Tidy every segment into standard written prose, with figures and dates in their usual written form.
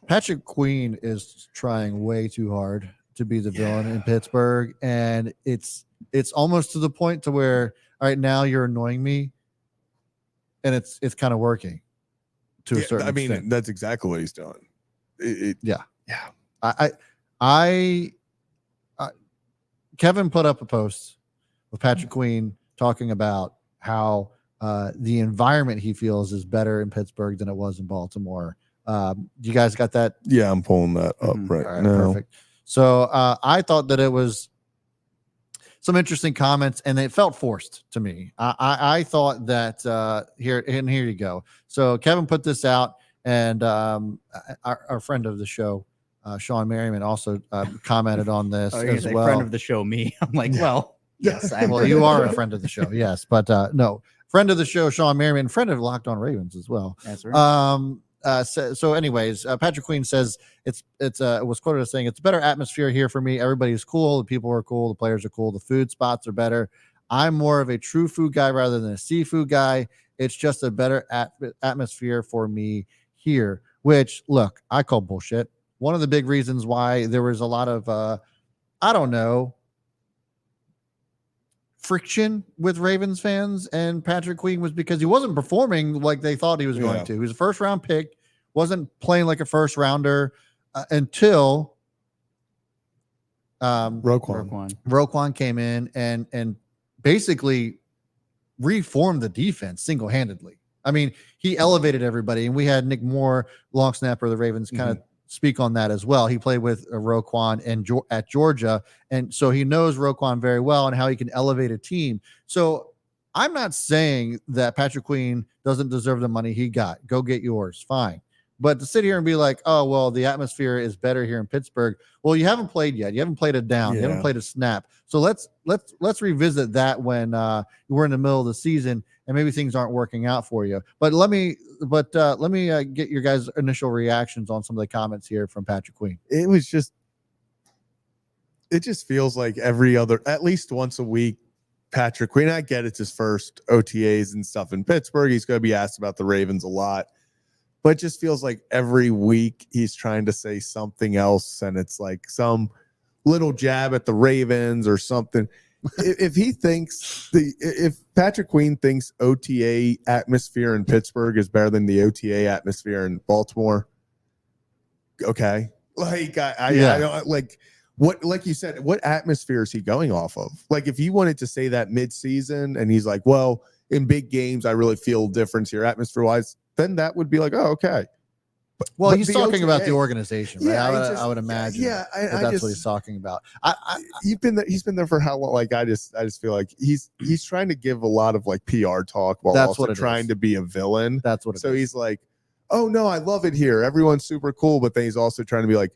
Patrick Queen is trying way too hard to be the villain in Pittsburgh, and it's almost to the point to where, all right, now you're annoying me, and it's kind of working to a certain extent. That's exactly what he's doing. Yeah. I Kevin put up a post with Patrick Queen talking about how the environment he feels is better in Pittsburgh than it was in Baltimore. You guys got that? Yeah, I'm pulling that up right now. Perfect. So I thought that it was some interesting comments, and it felt forced to me. I thought that here you go. So Kevin put this out, and our friend of the show, Sean Merriman, also commented on this as well. Friend of the show, me. I'm like, well, yes, well, you are a friend of the show, yes, but no, friend of the show, Sean Merriman, friend of Locked On Ravens as well. That's right. So anyways, Patrick Queen says it was quoted as saying, it's a better atmosphere here for me. Everybody's cool. The people are cool. The players are cool. The food spots are better. I'm more of a true food guy rather than a seafood guy. It's just a better atmosphere for me here, which, look, I call bullshit. One of the big reasons why there was a lot of, friction with Ravens fans and Patrick Queen was because he wasn't performing like they thought he was going to. He was a first round pick, wasn't playing like a first rounder until Roquan came in and basically reformed the defense single-handedly. I mean, he elevated everybody, and we had Nick Moore, long snapper of the Ravens, kind of speak on that as well. He played with Roquan at Georgia, and so he knows Roquan very well and how he can elevate a team. So I'm not saying that Patrick Queen doesn't deserve the money he got. Go get yours, fine. But to sit here and be like, oh, well, the atmosphere is better here in Pittsburgh. Well, you haven't played yet. You haven't played a down. You haven't played a snap. So let's revisit that when we're in the middle of the season and maybe things aren't working out for you. But let me get your guys' initial reactions on some of the comments here from Patrick Queen. It just feels like at least once a week, Patrick Queen, I get it's his first OTAs and stuff in Pittsburgh. He's going to be asked about the Ravens a lot. But it just feels like every week he's trying to say something else, and it's like some little jab at the Ravens or something. If Patrick Queen thinks OTA atmosphere in Pittsburgh is better than the OTA atmosphere in Baltimore, okay. Like I don't like what, like you said, what atmosphere is he going off of? Like if he wanted to say that mid-season and he's like, well, in big games I really feel a difference here atmosphere wise, then that would be like, oh, okay. Well, he's talking about the organization, right? I would imagine. That's what he's talking about. He's been there for how long? Like I just feel like he's trying to give a lot of like PR talk while also trying to be a villain. That's what it is. So he's like, oh no, I love it here. Everyone's super cool, but then he's also trying to be like,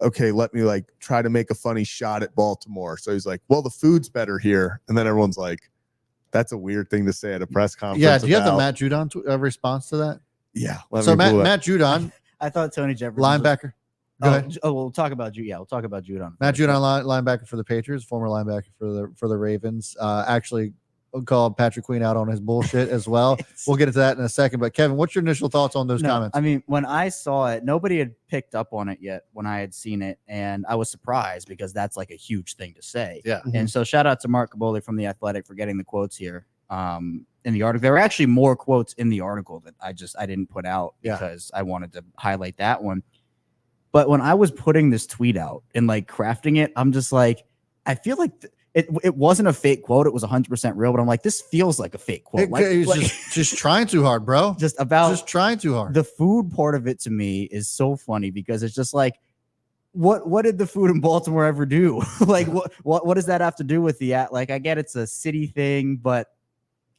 okay, let me like try to make a funny shot at Baltimore. So he's like, well, the food's better here, and then everyone's like, that's a weird thing to say at a press conference. Yeah, do you have the Matt Judon response to that? Yeah. So Matt Judon, I thought Tony Jefferson linebacker. We'll talk about We'll talk about Judon. Matt Judon, linebacker for the Patriots, former linebacker for the Ravens. Actually called Patrick Queen out on his bullshit as well. We'll get into that in a second. But Kevin, what's your initial thoughts on those comments? I mean, when I saw it, nobody had picked up on it yet when I had seen it, and I was surprised because that's like a huge thing to say. Yeah. And so shout out to Mark Caboli from The Athletic for getting the quotes here. In the article, there were actually more quotes in the article that I didn't put out because I wanted to highlight that one. But when I was putting this tweet out and like crafting it, I'm just like, I feel like it wasn't a fake quote. It was 100% real, but I'm like, this feels like a fake quote. Just trying too hard, bro. Just trying too hard. The food part of it to me is so funny because it's just like, what did the food in Baltimore ever do? Like, what does that have to do with like, I get it's a city thing, but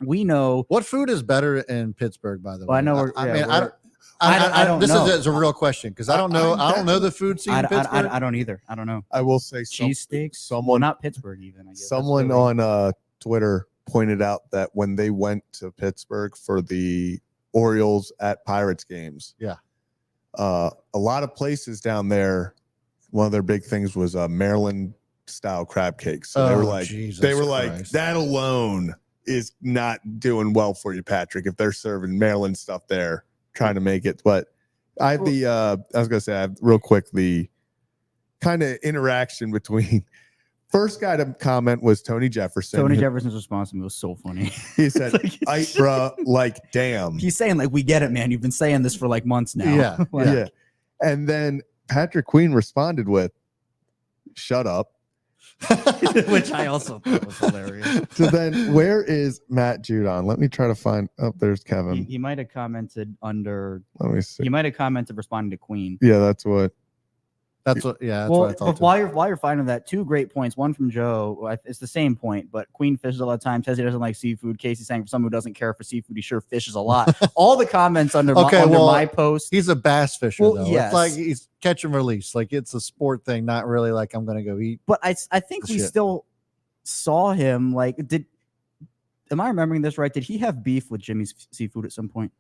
we know what food is better in Pittsburgh, by the way. Well, I know. I don't know. This is a real question because I don't know. I don't know the food scene in Pittsburgh. I don't either. I don't know. I will say cheesesteaks. Not Pittsburgh even. I guess. Someone on Twitter pointed out that when they went to Pittsburgh for the Orioles at Pirates games, a lot of places down there, one of their big things was Maryland style crab cakes. So they were like, that alone is not doing well for you, Patrick, if they're serving Maryland stuff there, trying to make it. But I have I was gonna say, I have, real quick, the kind of interaction between first guy to comment was Tony Jefferson. Tony Jefferson's response to me was so funny. He said, Like- bruh, like, damn. He's saying, like, we get it, man. You've been saying this for like months now. Yeah, Like, Yeah. And then Patrick Queen responded with, shut up. which I also thought was hilarious. So then where is Matt Judon? Let me try to find, oh, there's Kevin. He might have commented under. Let me see. He might have commented responding to Queen. Yeah, that's what. That's what I Well, thought. while you're finding that, two great points. One from Joe. It's the same point, but Queen fishes a lot of times. Says he doesn't like seafood. Casey saying for someone who doesn't care for seafood, he sure fishes a lot. All the comments under my post. He's a bass fisher, Well, though. yes. It's like he's catch and release. Like it's a sport thing, not really like I'm gonna go eat. But I think we Shit. still saw him. Like, am I remembering this right? Did he have beef with Jimmy's Seafood at some point?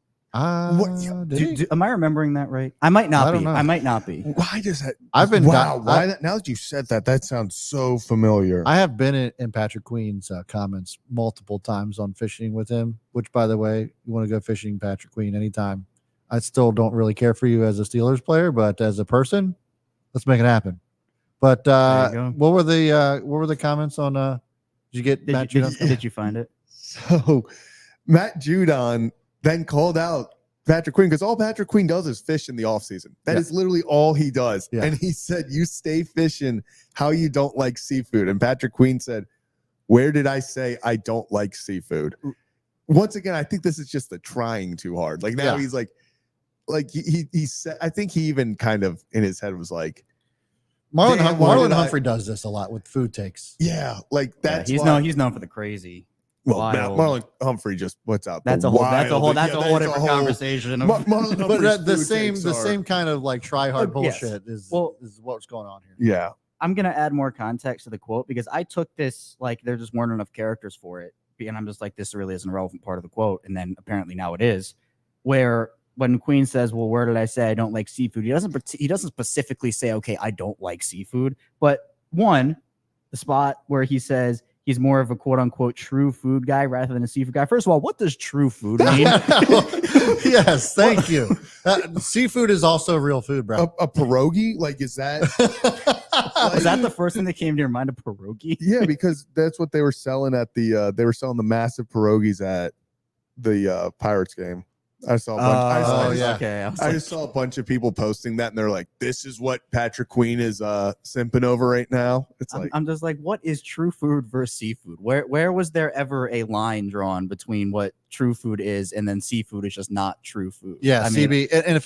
Did he? Am I remembering that right? I might not be. know. I might not be. Why does that? I've been wow. di- Why that? Now that you said that, that sounds so familiar. I have been in Patrick Queen's comments multiple times on fishing with him. Which, by the way, you want to go fishing, Patrick Queen, anytime. I still don't really care for you as a Steelers player, but as a person, let's make it happen. But There you go. what were the comments on? Did you get Matt Judon? Did you find it? So Matt Judon then called out Patrick Queen because all Patrick Queen does is fish in the offseason. That is literally all he does. Yeah. And he said, you stay fishing how you don't like seafood. And Patrick Queen said, where did I say I don't like seafood? Once again, I think this is just the trying too hard. Like now he's like he said, I think he even kind of in his head was like, Marlon Humphrey does this a lot with food takes. yeah, like that's he's known for the crazy. well, wild. Marlon Humphrey just puts out That's a whole different conversation. Marlon But Humphrey's the food takes are- same kind of like try hard Yes. bullshit is what's going on here. Yeah. I'm gonna add more context to the quote because I took this like there just weren't enough characters for it, and I'm just like this really isn't a relevant part of the quote, and then apparently now it is. Where when Queen says, "Well, where did I say I don't like seafood?" He doesn't specifically say, "Okay, I don't like seafood," but the spot where he says he's more of a quote unquote true food guy rather than a seafood guy. First of all, what does true food mean? Yes, thank you. Seafood is also real food, bro. A pierogi? Like, is that? Is that the first thing that came to your mind? A pierogi? Yeah, because that's what they were selling at the. They were selling the massive pierogies at the Pirates game. I saw a bunch. I just saw a bunch of people posting that, and they're like, "This is what Patrick Queen is simping over right now." It's like I'm just like, what is true food versus seafood? Where was there ever a line drawn between what true food is and then seafood is just not true food? Yeah, I mean, CB. And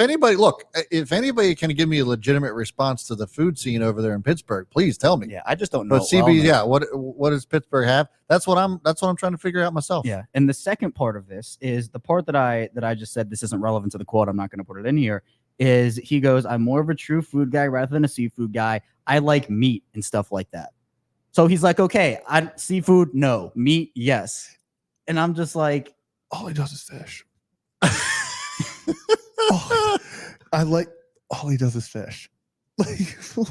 if anybody can give me a legitimate response to the food scene over there in Pittsburgh, please tell me. Yeah, I just don't know. But CB, what does Pittsburgh have? That's what I'm trying to figure out myself. Yeah, and the second part of this is the part that I just said this isn't relevant to the quote. I'm not going to put it in here. Is he goes, I'm more of a true food guy rather than a seafood guy. I like meat and stuff like that. So he's like, okay, seafood, no, meat, yes. And I'm just like, all he does is fish. All he does is fish.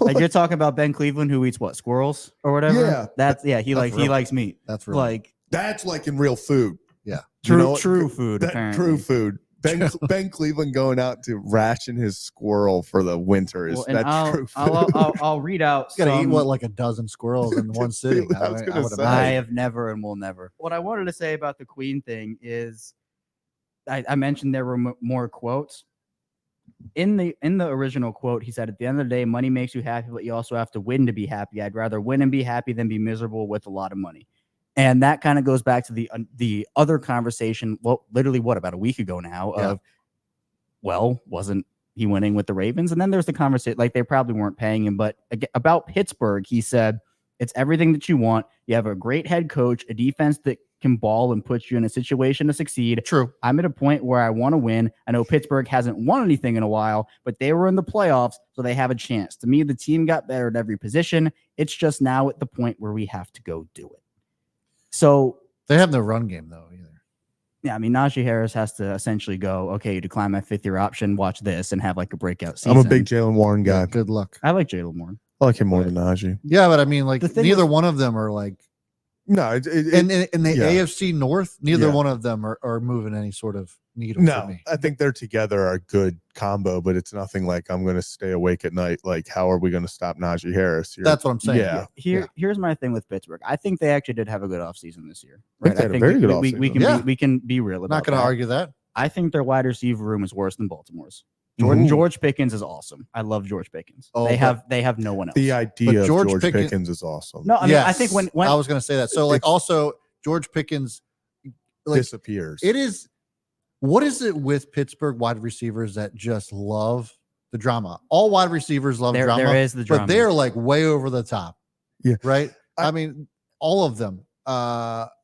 Like you're talking about Ben Cleveland who eats what, squirrels or whatever? Yeah. He likes meat. That's real. Like that's like in real food. Yeah. True food. That Apparently. true food. Ben Cleveland going out to ration his squirrel for the winter is true food. I'll read out. Got to eat like a dozen squirrels in one sitting. I have never and will never. What I wanted to say about the Queen thing is, I mentioned there were more quotes. In the original quote, he said, "At the end of the day, money makes you happy, but you also have to win to be happy. I'd rather win and be happy than be miserable with a lot of money." And that kind of goes back to the other conversation. Well, literally, about a week ago now? Yeah. Wasn't he winning with the Ravens? And then there's the conversation, like they probably weren't paying him. But about Pittsburgh, he said, "It's everything that you want. You have a great head coach, a defense that can ball and put you in a situation to succeed. True. I'm at a point where I want to win. I know Pittsburgh hasn't won anything in a while, but they were in the playoffs, so they have a chance. To me, the team got better at every position. It's just now at the point where we have to go do it." So they have no run game though either. Yeah, I mean, Najee Harris has to essentially go, okay, you decline my 5th-year option, watch this, and have like a breakout season. I'm a big Jalen Warren guy. Yeah, good luck. I like Jalen Warren. I like him more than Najee. Yeah, but I mean, like neither was, one of them are like. No, In the AFC North, neither one of them are moving any sort of needle for No, me. I think they're together a good combo, but it's nothing like I'm going to stay awake at night. Like, how are we going to stop Najee Harris? That's what I'm saying. Yeah. Here's my thing with Pittsburgh. I think they actually did have a good offseason this year. I think they had a very good offseason. we can be real about Not going to that. argue that. I think their wide receiver room is worse than Baltimore's. Ooh. George Pickens is awesome. I love George Pickens. Oh, they have no one else. The idea of George George Pickens- Pickens is awesome. No, I mean I think when I was going to say that. So like It's- also George Pickens, like disappears. it is. What is it with Pittsburgh wide receivers that just love the drama? All wide receivers love drama. there is the drama. But they're like way over the top. Yeah. Right. I- I mean, all of them.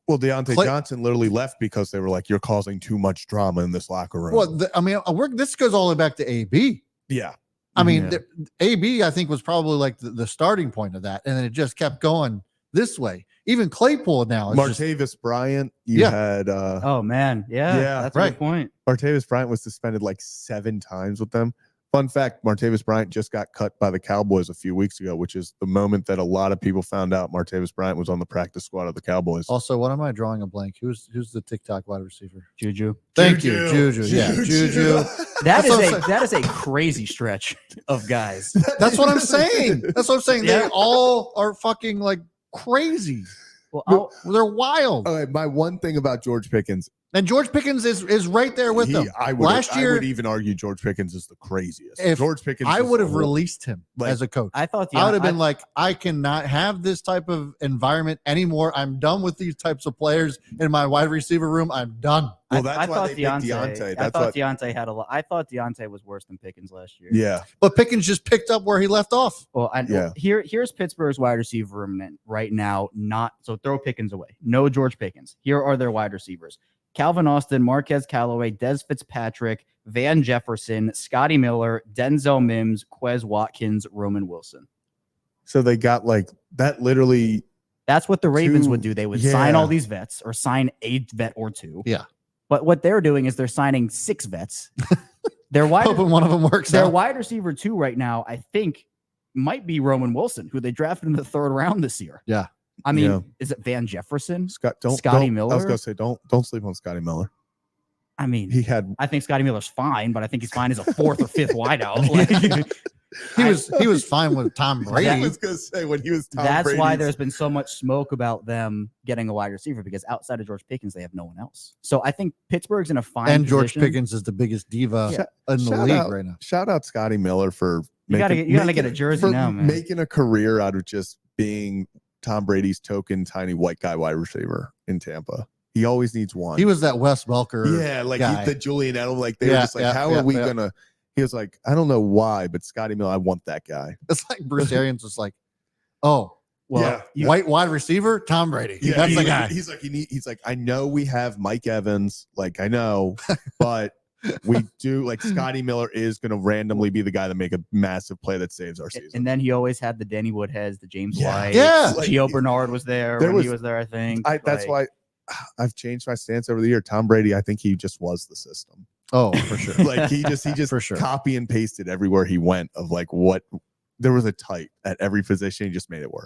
Well, Deontay Clay- Johnson literally left because they were like, "You're causing too much drama in this locker room." Well, I mean, this goes all the way back to AB. yeah, I mean, Yeah. AB, I think, was probably like the starting point of that. And then it just kept going this way. Even Claypool now is just, Martavis Bryant. You Yeah. had oh man, yeah, that's a right. good point. Martavis Bryant was suspended like 7 times with them. Fun fact: Martavis Bryant just got cut by the Cowboys a few weeks ago, which is the moment that a lot of people found out Martavis Bryant was on the practice squad of the Cowboys. also, what am I drawing a blank? Who's the TikTok wide receiver? Juju. Thank you, Juju. Yeah, Juju. That That's what I'm that is a crazy stretch of guys. That's what I'm saying. That's what I'm saying. They Yeah. all are fucking like crazy. Well, They're wild. Okay, my one thing about George Pickens, And George Pickens is right there with them. I Last year, would even argue George Pickens is the craziest. If George Pickens, I is would have the- released him like, as a coach. I thought I would have been like, I cannot have this type of environment anymore. I'm done with these types of players in my wide receiver room. I'm done. Well, that's I why thought they picked Deontay. I That's thought what. Deontay had a lot. I thought Deontay was worse than Pickens last year. Yeah, But Pickens just picked up where he left off. Well, Yeah. here's Pittsburgh's wide receiver room right now. So throw Pickens away. No George Pickens. Here are their wide receivers: Calvin Austin, Marquez Callaway, Des Fitzpatrick, Van Jefferson, Scotty Miller, Denzel Mims, Quez Watkins, Roman Wilson. so they got like that. Literally, That's what the Ravens Two- would do. They would sign yeah. all these vets or sign a vet or two. Yeah. But what they're doing is they're signing 6 vets. Their wide Hoping one of them works Their out. wide receiver 2 right now, I think, might be Roman Wilson, who they drafted in the 3rd round this year. Yeah. I mean, Yeah. is it Van Jefferson? Scotty Scotty I was Miller? gonna say don't sleep on Scotty Miller. I mean, He had I think Scotty Miller's fine, but I think he's fine as a 4th or 5th wideout. Like, He was fine with Tom Brady. I was gonna say when he was Tom that's why Brady's- there's been so much smoke about them getting a wide receiver, because outside of George Pickens, they have no one else. So I think Pittsburgh's in a fine And George position. Pickens is the biggest diva in the Shout league out- right now. Shout out Scotty Miller for You gotta get a jersey for now, man. making a career out of just being Tom Brady's token tiny white guy wide receiver in Tampa. He always needs one. He was that Wes Welker. yeah, like guy. the Julian Edelman. Like they were Yeah, just like, yeah, how yeah, are we yeah. gonna? He was like, I don't know why, but Scotty Miller, I want that guy. It's like Bruce Arians was like, oh, Well, Yeah. white wide receiver, Tom Brady. Yeah, That's he's the like, guy. He's like, he's like, I know we have Mike Evans, like I know, but we do like Scotty Miller is going to randomly be the guy that make a massive play that saves our season. and then he always had the Danny Woodheads, the James Yeah. White. Yeah. Like, Gio Bernard was there there when he was- was there, I think. That's Like, why I've changed my stance over the year. Tom Brady, I think he just was the system. Oh, for sure. Like he just For sure. copy and pasted everywhere he went of like what there was a type at every position. He just made it work.